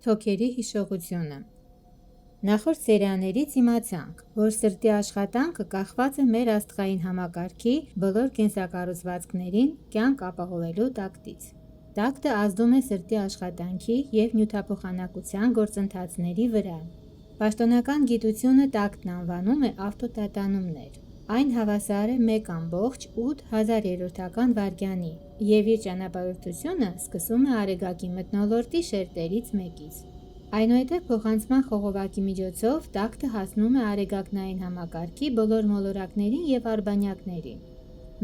Թոքերի հիշողությունը։ Նախորդ սերիաներից իմացանք, որ սրտի աշխատանքը կախված է մեր աստղային համակարգի բոլոր կենսակառուցվածքներին կյանք ապահովելու տակտից։ Տակտը ազդում է սրտի աշխատանքի և նյութափոխանակության գործընթացների վրա։ Պաշտոնական գիտությունը տակտն անվանում է ավտոտատանումներ։ Այն հավասար է 1,8 վայրկյանի և իր ճանապարհորդությունը սկսում է արեգակի մթնոլորտի շերտերից մեկից։ Այնուհետև փոխանցման խողովակի միջոցով տակտը հասնում է արեգակնային համակարգի բոլոր մոլորակներին և արբանյակներին։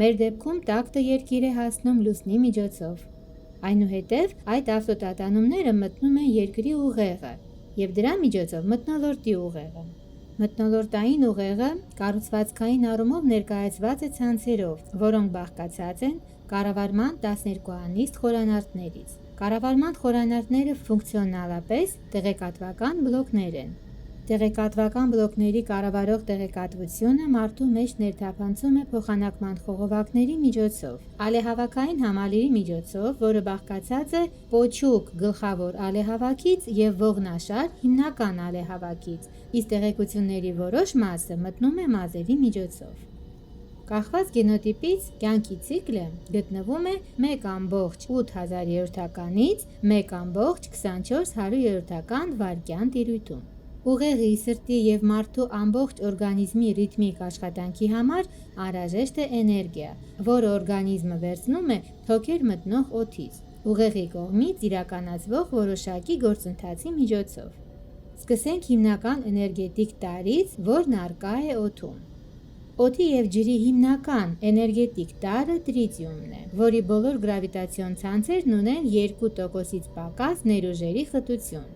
Մեր դեպքում տակտը երկիր է հասնում լուսնի միջոցով։ Այնուհետև այդ ավտոտատանումները մտնում են երկրի ուղեղը և դրա միջոցով մթնոլորտի ուղեղը։ Մթնոլորտային ուղեղը կառուցվածքային առումով ներկայացված է ցանցերով, որոնք բաղկացած են կառավարման 12-անիստ խորանարդներից։ Կառավարման խորանարդները ֆունկցիոնալապես տեղեկատվական բլոկներ են։ Տեղեկատվական բլոկների կառավարող տեղեկատվությունը մարդու մեջ ներթափանցում է փոխանակման խողովակների միջոցով, ալեհավաքային համալիրի միջոցով, որը բաղկացած է պոչուկ գլխավոր ալեհավաքից և ողնաշար հիմնական ալեհավաքից, իսկ տեղեկությունների որոշ մասը մտնում է մազերի միջոցով։ Կախված գենոտիպից կյանքի ցիկլը գտնվում է 1,8-ից 1,24 վայրկյան տիրույթում։ Ուղեղի, սրտի և մարդու ամբողջ օրգանիզմի ռիթմիկ աշխատանքի համար անհրաժեշտ է էներգիա, որը օրգանիզմը վերցնում է թոքեր մտնող օդից, ուղեղի կողմից իրականացվող որոշակի գործընթացի միջոցով։ Սկսենք հիմնական էներգետիկ տարրից, որն առկա է օդում։ Օդի և ջրի հիմնական էներգետիկ տարրը տրիտիումն է, որի բոլոր գրավիտացիոն ցանցերն ունեն 2%-ից պակաս ներուժերի խտություն։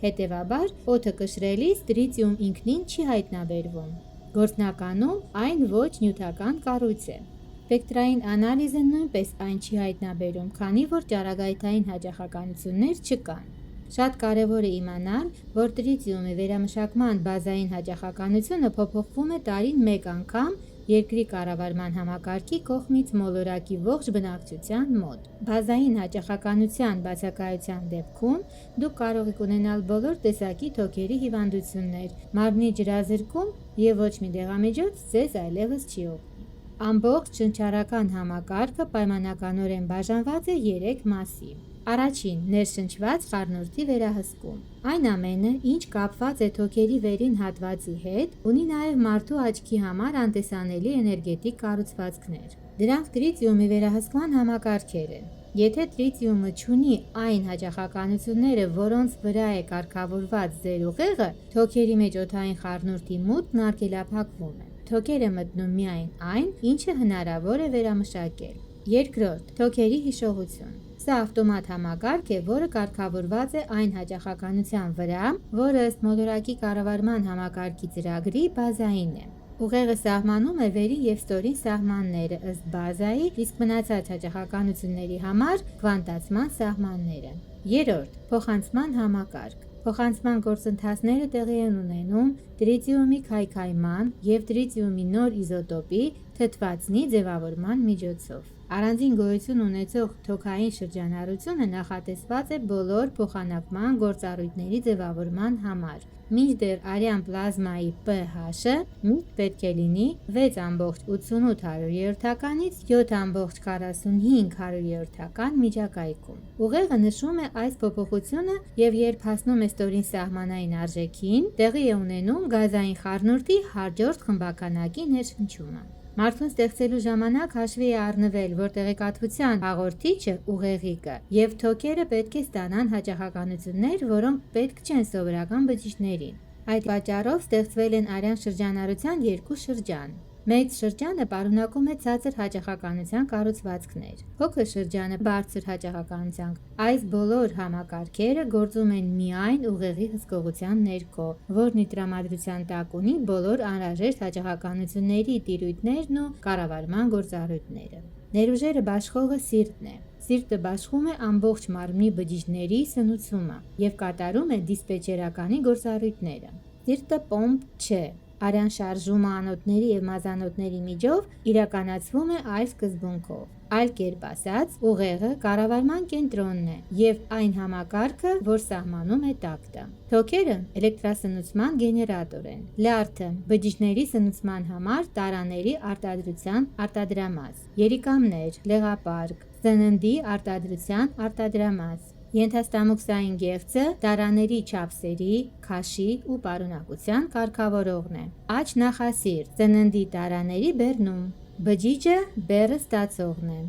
Հետևաբար, օդը կշռելիս տրիտիում ինքնին չի հայտնաբերվում։ Գործնականում այն ոչ նյութական կառույց է։ Սպեկտրային անալիզը նույնպես այն չի հայտնաբերում, քանի որ ճառագայթային հաճախականություններ չկան։ Շատ կարևոր է իմանալ, որ տրիտիումի վերամշակման բազային հաճախականությունը փոփոխվում է տարին մեկ անգամ երկրի կառավարման համակարգի կողմից մոլորակի ողջ բնակչության մոտ։ Բազային հաճախականության բացակայության դեպքում դուք կարող եք ունենալ բոլոր տեսակի թոքերի հիվանդություններ, մարմնի ջրազրկում և ոչ մի դեղամիջոց ձեզ այլևս չի օգնի։ Ամբողջ շնչառական համակարգը պայմանականորեն բաժանված է 3 մասի։ Առաջին՝ ներշնչված խառնուրդի վերահսկում։ Այն ամենը, ինչ կապված է թոքերի վերին հատվածի հետ, ունի նաև մարդու աչքի համար անտեսանելի էներգետիկ կառուցվածքներ։ Դրանք տրիտիումի վերահսկման համակարգեր են։ Եթե տրիտիումը չունի այն հաճախականությունները, որոնց վրա է կարգավորված ձեր ուղեղը, թոքերի մեջ օդային խառնուրդի մուտքն արգելափակվում է։ Թոքեր է մտնում միայն այն, ինչը հնարավոր է վերամշակել։ Երկրորդ՝ թոքերի հիշողություն։ Սա ավտոմատ համակարգ է, որը կարգավորված է այն հաճախականության վրա, որը ըստ մոլորակի կառավարման համակարգի ծրագրի բազային է։ Ուղեղը սահմանում է վերին և ստորին սահմանները ըստ բազայի, իսկ մնացած հաճախականությունների համար քվանտացման սահմանները։ Երրորդ՝ փոխանցման համակարգ։ Փոխանցման գործընթացները տեղի են ունենում տրիտիումի քայքայման և տրիտիումի նոր իզոտոպի թթվածնի ձևավորման միջոցով։ Առանձին գոյություն ունեցող թոքային շրջանառությունը նախատեսված է բոլոր փոխանակման գործառույթների ձևավորման համար, մինչդեռ արյան պլազմայի pH-ը միշտ պետք է լինի 6,88-ից 7,45 միջակայքում։ Ուղեղը նշում է այս փոփոխությունը և երբ հասնում է ստորին սահմանային արժեքին, տեղի է ունենում գազային խառնուրդի հաջորդ խմբաքանակի ներշնչումը։ Մարդուն ստեղծելու ժամանակ հաշվի է առնվել, որ տեղեկատվության հաղորդիչը ուղեղիկը և թոքերը պետք է ստանան հաճախականություններ, որոնք պետք չեն սովորական բջիջներին։ Այդ պատճառով ստեղծվել են արյան շրջանառության 2 շրջան։ Մեծ շրջանը պարունակում է ցածր հաճախականության կառուցվածքներ, փոքր շրջանը՝ բարձր հաճախականության։ Այս բոլոր համակարգերը գործում են միայն ուղեղի հսկողության ներքո, որն իր տրամադրության տակ ունի բոլոր անհրաժեշտ հաճախականությունների տիրույթներն ու կառավարման գործառույթները։ Ներուժերը բաշխողը սիրտն է։ Սիրտը բաշխում է ամբողջ մարմնի բջիջների սնուցումը և կատարում է դիսպետչերականի գործառույթները։ Սիրտը պոմպ չէ, Արյան շարժումը անոթների և մազանոթների միջով իրականացվում է այլ սկզբունքով։ Այլ կերպ ասած, ուղեղը կառավարման կենտրոնն է և այն համակարգը, որ սահմանում է տակտը։ Թոքերը էլեկտրասնուցման գեներատոր են։ Լյարդը բջիջների սնուցման համար տարաների արտադրության արտադրամաս։ Երիկամներ, լեղապարկ, սննդի արտադրության արտադրամաս։ Ենթաստամոքսային գեղձը տարաների չափսերի, քաշի ու պարունակության կարգավորողն է։ Աջ նախասիրտ սննդի տարաների բեռնում։ Բջիջը բեռը ստացողն է։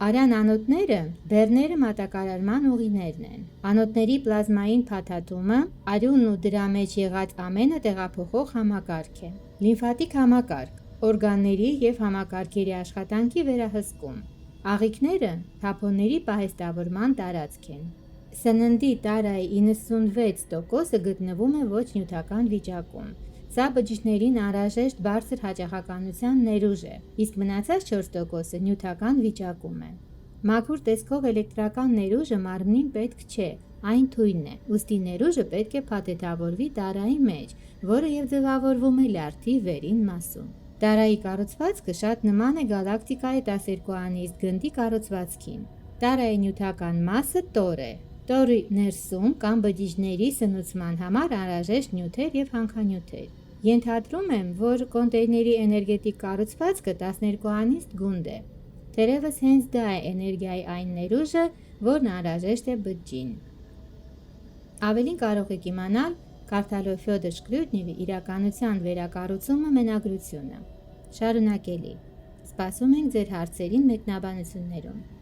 Արյան անոթները բեռները մատակարարման ուղիներն են։ Անոթների պլազմային փաթաթումը արյունն ու դրա մեջ եղած ամենը տեղափոխող համակարգ է։ Լիմֆատիկ համակարգ օրգանների և համակարգերի աշխատանքի վերահսկում։ Աղիքները թափոնների պահեստավորման տարածք են։ Սննդի տարայի 96%-ը գտնվում է ոչ նյութական վիճակում։ Սա բջիջներին անհրաժեշտ բարձր հաճախականության ներուժ է, իսկ մնացած 4%-ը նյութական վիճակում է։ Մաքուր տեսքով էլեկտրական ներուժը մարմնին պետք չէ, այն թույն է, ուստի ներուժը պետք է փաթեթավորվի տարայի մեջ, որը և ձևավորվում է լյարդի վերին մասում։ Տարայի կառուցվածքը շատ նման է գալակտիկայի 12-անիստ գնդի կառուցվածքին։ Տարայի նյութական մասը տոր է։ Տորի ներսում կան բջիջների սնուցման համար անհրաժեշտ նյութեր և հանքանյութեր։ Ենթադրում եմ, որ կոնտեյների էներգետիկ կառուցվածքը 12-անիստ գունդ է։ Թերևս հենց դա է էներգիայի այն ներուժը, որն անհրաժեշտ է բջջին։ Ավելին կարող եք իմանալ կարդալով Ֆյոդոր Շկրյուդնևի «Իրականության վերակառուցումը» մենագրությունը։ Շարունակելի։ Սպասում ենք ձեր հարցերին մեկնաբանություններում։